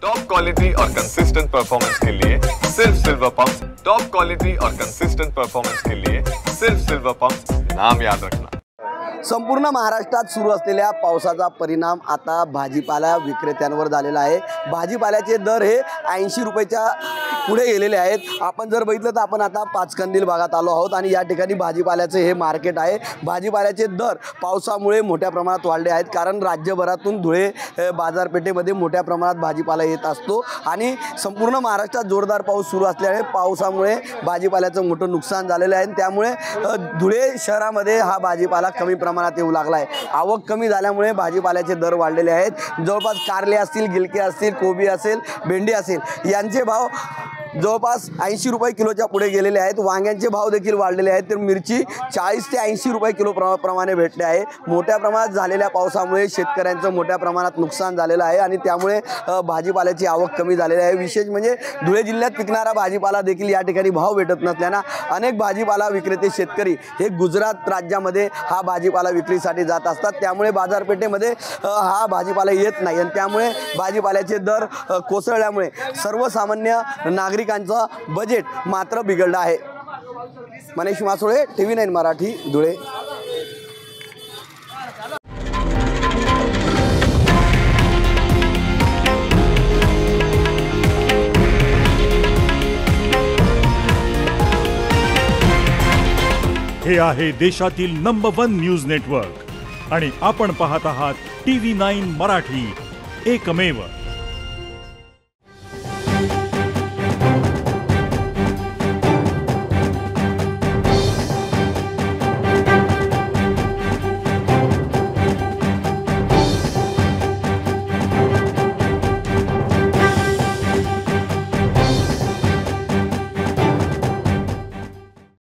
Top quality और consistent performance के लिए सिर्फ सिल्वर पंप्स। टॉप क्वालिटी और कंसिस्टेंट परफॉर्मेंस के लिए सिर्फ सिल्वर पंप्स, नाम याद रखना। संपूर्ण महाराष्ट्रात सुरू असलेल्या पावसाचा परिणाम आता भाजीपाला विक्रेत्यांवर झालेला आहे। भाजीपाल्याचे दर हे 80 रुपयाच्या पुढे गेलेले आहेत। आपण जर बघितलं तर आपण आता पाचकंदील भागात आलो आहोत आणि या ठिकाणी भाजीपाल्याचे हे मार्केट आहे। भाजीपाल्याचे दर पावसामुळे मोठ्या प्रमाणात वाढले आहेत, कारण राज्यभरातून धुळे बाजारपेठेमध्ये मोठ्या प्रमाणात भाजीपाला येत असतो आणि संपूर्ण महाराष्ट्रात जोरदार पाऊस सुरू असल्याने पावसामुळे भाजीपाल्याचं मोठं नुकसान झालेलं आहे। त्यामुळे धुळे शहरामध्ये हा भाजीपाला कमी प्रमाणात येऊ लागला आहे। आवक कमी झाल्यामुळे भाजीपाल्याचे दर वाढलेले आहेत। जवळपास कारले असतील, गिलके असतील, कोबी असेल, भेंडी असेल यांचे भाव जवळपास 80 रुपये किलोच्या पुढे गेलेले आहेत। वांग्यांचे भाव देखील वाढलेले आहेत, तर मिरची 40 ते 80 रुपये किलो प्रमाणे भेटले आहे। मोठ्या प्रमाणात झालेल्या पावसामुळे शेतकऱ्यांचं मोठ्या प्रमाणात नुकसान झालेलं आहे आणि त्यामुळे भाजीपाल्याची आवक कमी झालेली आहे। विशेष म्हणजे धुळे जिल्ह्यात पिकणारा भाजीपाला देखील या ठिकाणी भाव भेटत नसल्याने अनेक भाजीपाला विक्रेते शेतकरी हे गुजरात राज्यामध्ये हा भाजीपाला विक्रीसाठी जात असतात। त्यामुळे बाजारपेठेमध्ये हा भाजीपाला येत नाही आणि त्यामुळे भाजीपाल्याचे दर कोसळल्यामुळे सर्वसामान्य नागरिकांचा बजेट मात्र बिघडला आहे। मनीष मासोळे, TV9 मराठी, धुळे। हे आहे देशातील नंबर 1 न्यूज नेटवर्क आणि आपण पाहत आहात TV9 मराठी, एकमेव।